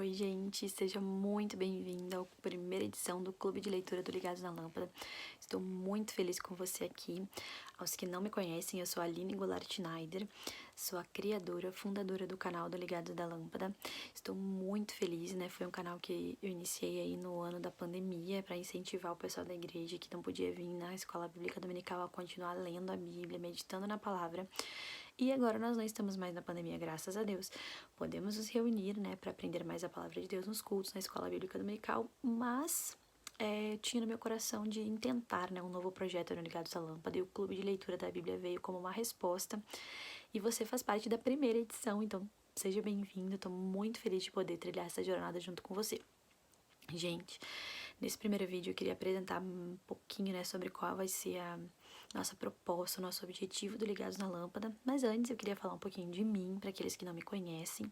Oi, gente, seja muito bem-vinda à primeira edição do Clube de Leitura do Ligados na Lâmpada. Estou muito feliz com você aqui. Aos que não me conhecem, eu sou a Aline Goulart Schneider, sou a criadora, fundadora do canal do Ligados da Lâmpada. Estou muito feliz, né? Foi um canal que eu iniciei aí no ano da pandemia para incentivar o pessoal da igreja que não podia vir na escola bíblica dominical a continuar lendo a Bíblia, meditando na palavra. E agora nós não estamos mais na pandemia, graças a Deus. Podemos nos reunir, né, para aprender mais a palavra de Deus nos cultos, na escola bíblica dominical, mas tinha no meu coração de intentar, né, um novo projeto no Ligados à Lâmpada, e o Clube de Leitura da Bíblia veio como uma resposta. E você faz parte da primeira edição, então seja bem-vindo. Estou muito feliz de poder trilhar essa jornada junto com você. Gente, nesse primeiro vídeo eu queria apresentar um pouquinho, né, sobre qual vai ser a nossa proposta, o nosso objetivo do Ligados na Lâmpada. Mas antes eu queria falar um pouquinho de mim, para aqueles que não me conhecem.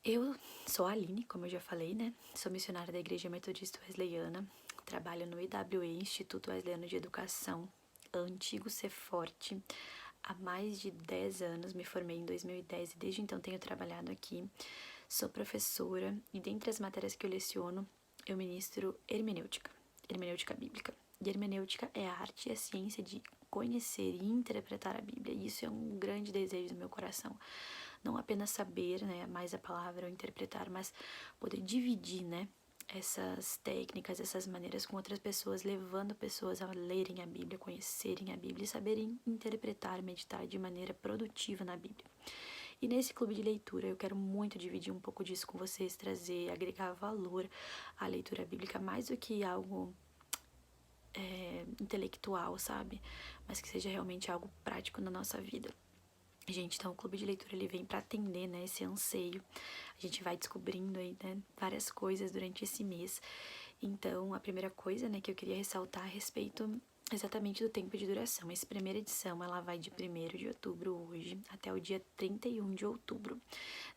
Eu sou a Aline, como eu já falei, né? Sou missionária da Igreja Metodista Wesleyana, trabalho no IWE, Instituto Wesleyano de Educação, antigo Ceforte, há mais de 10 anos, me formei em 2010 e desde então tenho trabalhado aqui. Sou professora e dentre as matérias que eu leciono, eu ministro hermenêutica, hermenêutica bíblica. E hermenêutica é a arte e a ciência de conhecer e interpretar a Bíblia. E isso é um grande desejo do meu coração. Não apenas saber, né, mais a palavra ou interpretar, mas poder dividir, né, essas técnicas, essas maneiras com outras pessoas, levando pessoas a lerem a Bíblia, conhecerem a Bíblia e saberem interpretar, meditar de maneira produtiva na Bíblia. E nesse clube de leitura eu quero muito dividir um pouco disso com vocês, trazer, agregar valor à leitura bíblica, mais do que algo intelectual, sabe? Mas que seja realmente algo prático na nossa vida. Gente, então o clube de leitura ele vem para atender, né, esse anseio. A gente vai descobrindo aí, né, várias coisas durante esse mês. Então, a primeira coisa, né, que eu queria ressaltar a respeito exatamente do tempo de duração. Essa primeira edição, ela vai de 1º de outubro hoje até o dia 31 de outubro.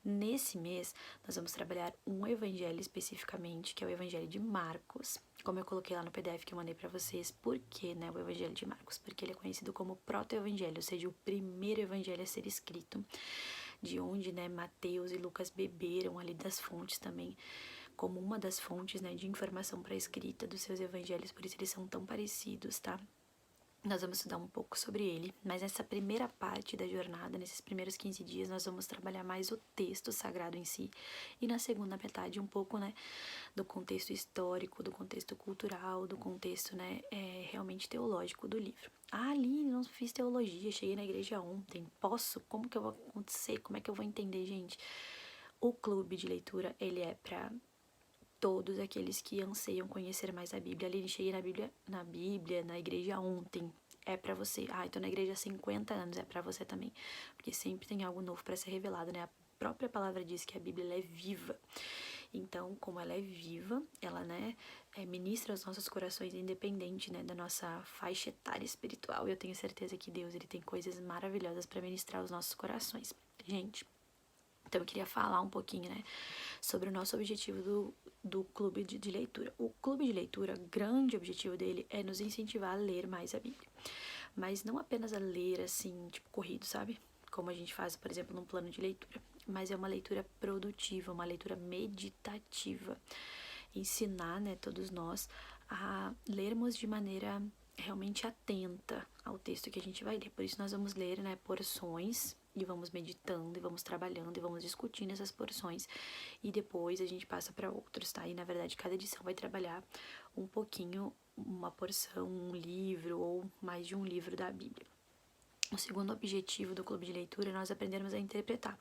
Nesse mês, nós vamos trabalhar um evangelho especificamente, que é o Evangelho de Marcos. Como eu coloquei lá no PDF que eu mandei para vocês, por que, né, o Evangelho de Marcos? Porque ele é conhecido como proto-evangelho, ou seja, o primeiro evangelho a ser escrito, de onde, né, Mateus e Lucas beberam ali das fontes também, como uma das fontes, né, de informação para a escrita dos seus evangelhos, por isso eles são tão parecidos, tá? Nós vamos estudar um pouco sobre ele, mas nessa primeira parte da jornada, nesses primeiros 15 dias, nós vamos trabalhar mais o texto sagrado em si. E na segunda metade, um pouco, né, do contexto histórico, do contexto cultural, do contexto, né, realmente teológico do livro. Ah, Aline, não fiz teologia, cheguei na igreja ontem, posso? Como que eu vou acontecer? Como é que eu vou entender, gente? O clube de leitura, ele é para todos aqueles que anseiam conhecer mais a Bíblia. Ali cheguei na igreja ontem. É pra você. Ah, então na igreja há 50 anos é pra você também. Porque sempre tem algo novo pra ser revelado, né? A própria palavra diz que a Bíblia ela é viva. Então, como ela é viva, ela, né, ministra aos nossos corações, independente, né, da nossa faixa etária espiritual. Eu tenho certeza que Deus, ele tem coisas maravilhosas para ministrar aos nossos corações. Gente, então eu queria falar um pouquinho, né, sobre o nosso objetivo do clube de leitura. O clube de leitura, o grande objetivo dele é nos incentivar a ler mais a Bíblia. Mas não apenas a ler assim, tipo corrido, sabe? Como a gente faz, por exemplo, num plano de leitura. Mas é uma leitura produtiva, uma leitura meditativa. Ensinar, né, todos nós a lermos de maneira realmente atenta ao texto que a gente vai ler. Por isso nós vamos ler, né, porções e vamos meditando e vamos trabalhando e vamos discutindo essas porções e depois a gente passa para outros, tá? E na verdade cada edição vai trabalhar um pouquinho, uma porção, um livro ou mais de um livro da Bíblia. O segundo objetivo do clube de leitura é nós aprendermos a interpretar.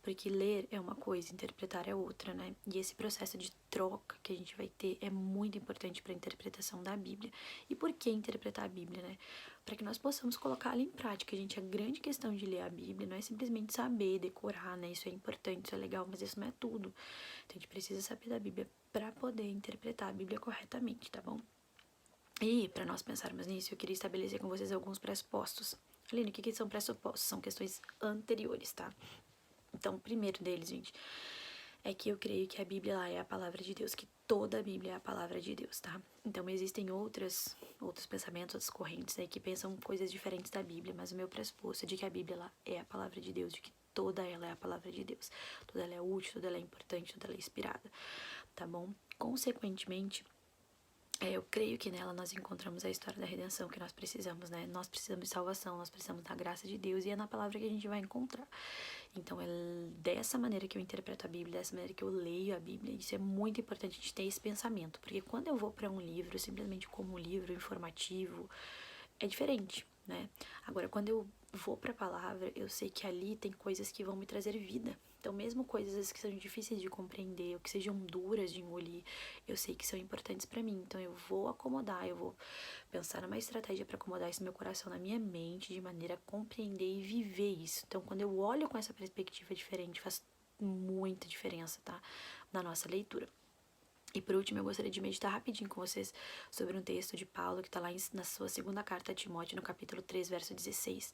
Porque ler é uma coisa, interpretar é outra, né? E esse processo de troca que a gente vai ter é muito importante para a interpretação da Bíblia. E por que interpretar a Bíblia, né? Para que nós possamos colocar ela em prática, gente. A grande questão de ler a Bíblia não é simplesmente saber, decorar, né? Isso é importante, isso é legal, mas isso não é tudo. Então a gente precisa saber da Bíblia para poder interpretar a Bíblia corretamente, tá bom? E para nós pensarmos nisso, eu queria estabelecer com vocês alguns pressupostos. Aline, o que são pressupostos? São questões anteriores, tá? Então, o primeiro deles, gente, é que eu creio que a Bíblia lá é a palavra de Deus, que toda a Bíblia é a palavra de Deus, tá? Então, existem outros pensamentos, outras correntes aí que pensam coisas diferentes da Bíblia, mas o meu pressuposto é de que a Bíblia lá é a palavra de Deus, de que toda ela é a palavra de Deus. Toda ela é útil, toda ela é importante, toda ela é inspirada, tá bom? Consequentemente, eu creio que nela nós encontramos a história da redenção que nós precisamos, né? Nós precisamos de salvação, nós precisamos da graça de Deus e é na palavra que a gente vai encontrar. Então é dessa maneira que eu interpreto a Bíblia, dessa maneira que eu leio a Bíblia. Isso é muito importante a gente ter esse pensamento, porque quando eu vou para um livro, simplesmente como um livro informativo, é diferente, né? Agora, quando eu vou para a palavra, eu sei que ali tem coisas que vão me trazer vida. Então, mesmo coisas que sejam difíceis de compreender ou que sejam duras de engolir, eu sei que são importantes para mim. Então, eu vou acomodar, eu vou pensar numa estratégia para acomodar esse meu coração na minha mente, de maneira a compreender e viver isso. Então, quando eu olho com essa perspectiva diferente, faz muita diferença, tá? Na nossa leitura. E por último, eu gostaria de meditar rapidinho com vocês sobre um texto de Paulo que está lá na sua segunda carta a Timóteo, no capítulo 3, verso 16,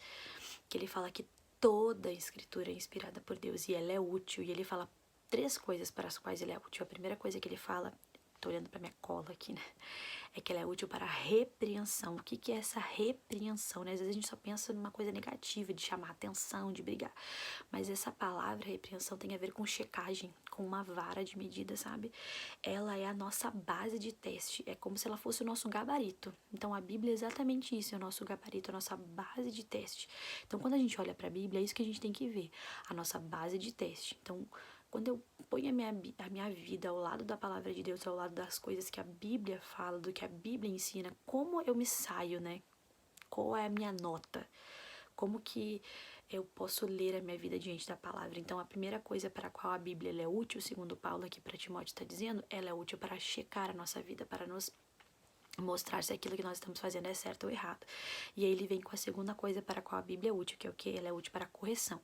que ele fala que toda a escritura é inspirada por Deus e ela é útil. E ele fala 3 coisas para as quais ele é útil. A primeira coisa que ele fala, tô olhando para minha cola aqui, né? É que ela é útil para a repreensão. O que é essa repreensão, né? Às vezes a gente só pensa numa coisa negativa, de chamar atenção, de brigar. Mas essa palavra repreensão tem a ver com checagem, com uma vara de medida, sabe? Ela é a nossa base de teste. É como se ela fosse o nosso gabarito. Então a Bíblia é exatamente isso, é o nosso gabarito, a nossa base de teste. Então quando a gente olha para a Bíblia, é isso que a gente tem que ver, a nossa base de teste. Então, quando eu ponho a minha vida ao lado da palavra de Deus, ao lado das coisas que a Bíblia fala, do que a Bíblia ensina, como eu me saio, né? Qual é a minha nota? Como que eu posso ler a minha vida diante da palavra? Então, a primeira coisa para a qual a Bíblia ela é útil, segundo Paulo aqui para Timóteo está dizendo, ela é útil para checar a nossa vida, para nos mostrar se aquilo que nós estamos fazendo é certo ou errado. E aí ele vem com a segunda coisa para a qual a Bíblia é útil, que é o quê? Ela é útil para a correção.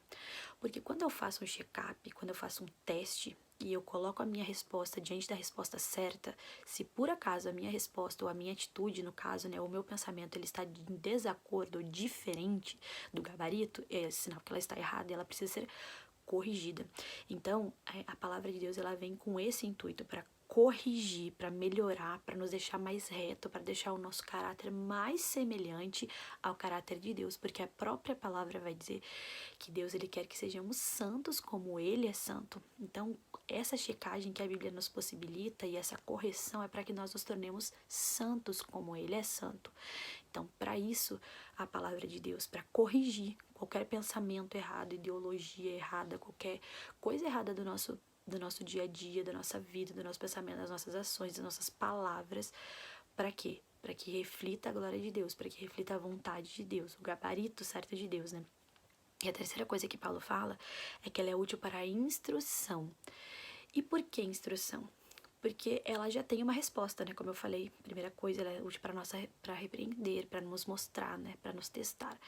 Porque quando eu faço um check-up, quando eu faço um teste e eu coloco a minha resposta diante da resposta certa, se por acaso a minha resposta ou a minha atitude, no caso, né, o meu pensamento, ele está em desacordo ou diferente do gabarito, é sinal que ela está errada e ela precisa ser corrigida. Então, a palavra de Deus, ela vem com esse intuito para corrigir, para melhorar, para nos deixar mais reto, para deixar o nosso caráter mais semelhante ao caráter de Deus, porque a própria palavra vai dizer que Deus ele quer que sejamos santos como ele é santo. Então, essa checagem que a Bíblia nos possibilita e essa correção é para que nós nos tornemos santos como ele é santo. Então, para isso, a palavra de Deus, para corrigir qualquer pensamento errado, ideologia errada, qualquer coisa errada do nosso dia a dia, da nossa vida, do nosso pensamento, das nossas ações, das nossas palavras. Para quê? Para que reflita a glória de Deus, para que reflita a vontade de Deus, o gabarito certo de Deus, né? E a terceira coisa que Paulo fala é que ela é útil para a instrução. E por que instrução? Porque ela já tem uma resposta, né? Como eu falei, primeira coisa, ela é útil para repreender, para nos mostrar, né? Para nos testar.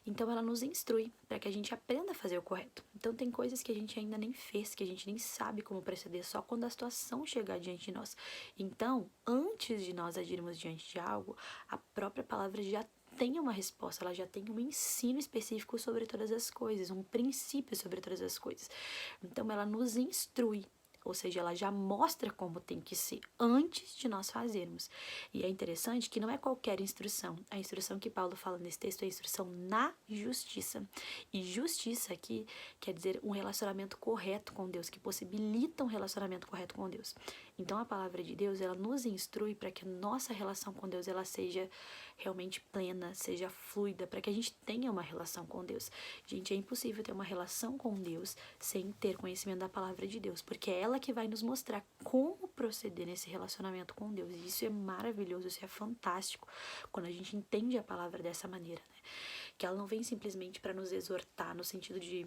Então ela nos instrui para que a gente aprenda a fazer o correto. Então tem coisas que a gente ainda nem fez, que a gente nem sabe como proceder, só quando a situação chegar diante de nós. Então, antes de nós agirmos diante de algo, a própria palavra já tem uma resposta, ela já tem um ensino específico sobre todas as coisas, um princípio sobre todas as coisas. Então ela nos instrui, ou seja, ela já mostra como tem que ser antes de nós fazermos. E é interessante que não é qualquer instrução. A instrução que Paulo fala nesse texto é a instrução na justiça. E justiça aqui quer dizer um relacionamento correto com Deus, que possibilita um relacionamento correto com Deus. Então a palavra de Deus, ela nos instrui para que a nossa relação com Deus ela seja realmente plena, seja fluida, para que a gente tenha uma relação com Deus. Gente, é impossível ter uma relação com Deus sem ter conhecimento da palavra de Deus, porque é ela que vai nos mostrar como proceder nesse relacionamento com Deus. E isso é maravilhoso, isso é fantástico, quando a gente entende a palavra dessa maneira, né? Que ela não vem simplesmente para nos exortar no sentido de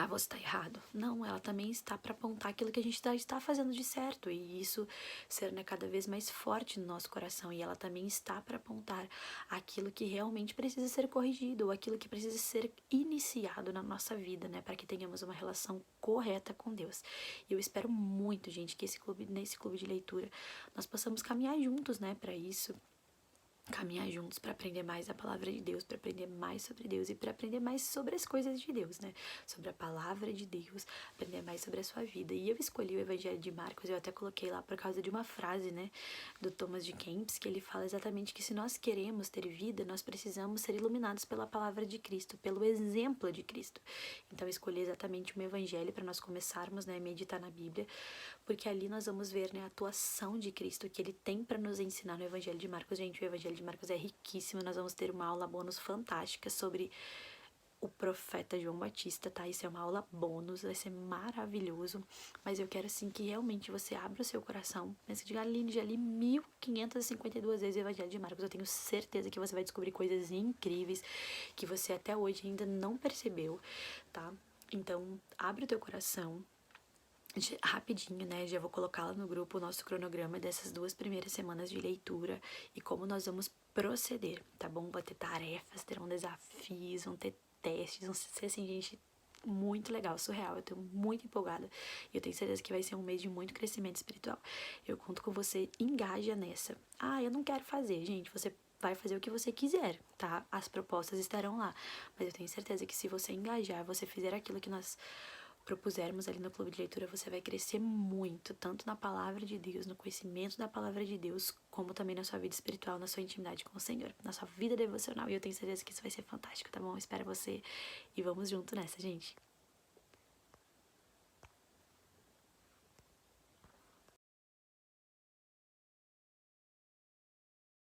você está errado. Não, ela também está para apontar aquilo que a gente está fazendo de certo e isso ser, né, cada vez mais forte no nosso coração. E ela também está para apontar aquilo que realmente precisa ser corrigido ou aquilo que precisa ser iniciado na nossa vida, né, para que tenhamos uma relação correta com Deus. E eu espero muito, gente, que nesse clube de leitura nós possamos caminhar juntos, né, para isso. caminhar juntos para aprender mais da palavra de Deus, para aprender mais sobre Deus e para aprender mais sobre as coisas de Deus, né? Sobre a palavra de Deus, aprender mais sobre a sua vida. E eu escolhi o Evangelho de Marcos, eu até coloquei lá por causa de uma frase, né, do Thomas de Kempis, que ele fala exatamente que se nós queremos ter vida, nós precisamos ser iluminados pela palavra de Cristo, pelo exemplo de Cristo. Então eu escolhi exatamente um evangelho para nós começarmos, né, a meditar na Bíblia, porque ali nós vamos ver, né, a atuação de Cristo que ele tem para nos ensinar no Evangelho de Marcos. Gente, o Evangelho de Marcos é riquíssimo, nós vamos ter uma aula bônus fantástica sobre o profeta João Batista, tá? Isso é uma aula bônus, vai ser maravilhoso, mas eu quero, assim, que realmente você abra o seu coração, mas que diga, Aline, já li 1552 vezes o Evangelho de Marcos, eu tenho certeza que você vai descobrir coisas incríveis que você até hoje ainda não percebeu, tá? Então, abre o teu coração, rapidinho, né? Já vou colocar lá no grupo o nosso cronograma dessas 2 primeiras semanas de leitura e como nós vamos proceder, tá bom? Vai ter tarefas, terão desafios, vão ter testes, vão ser assim, gente, muito legal, surreal. Eu tô muito empolgada e eu tenho certeza que vai ser um mês de muito crescimento espiritual. Eu conto com você, engaja nessa. Ah, eu não quero fazer, gente, você vai fazer o que você quiser, tá? As propostas estarão lá, mas eu tenho certeza que se você engajar, você fizer aquilo que nós propusermos ali no clube de leitura, você vai crescer muito, tanto na palavra de Deus, no conhecimento da palavra de Deus, como também na sua vida espiritual, na sua intimidade com o Senhor, na sua vida devocional. E eu tenho certeza que isso vai ser fantástico, tá bom? Eu espero você e vamos junto nessa, gente.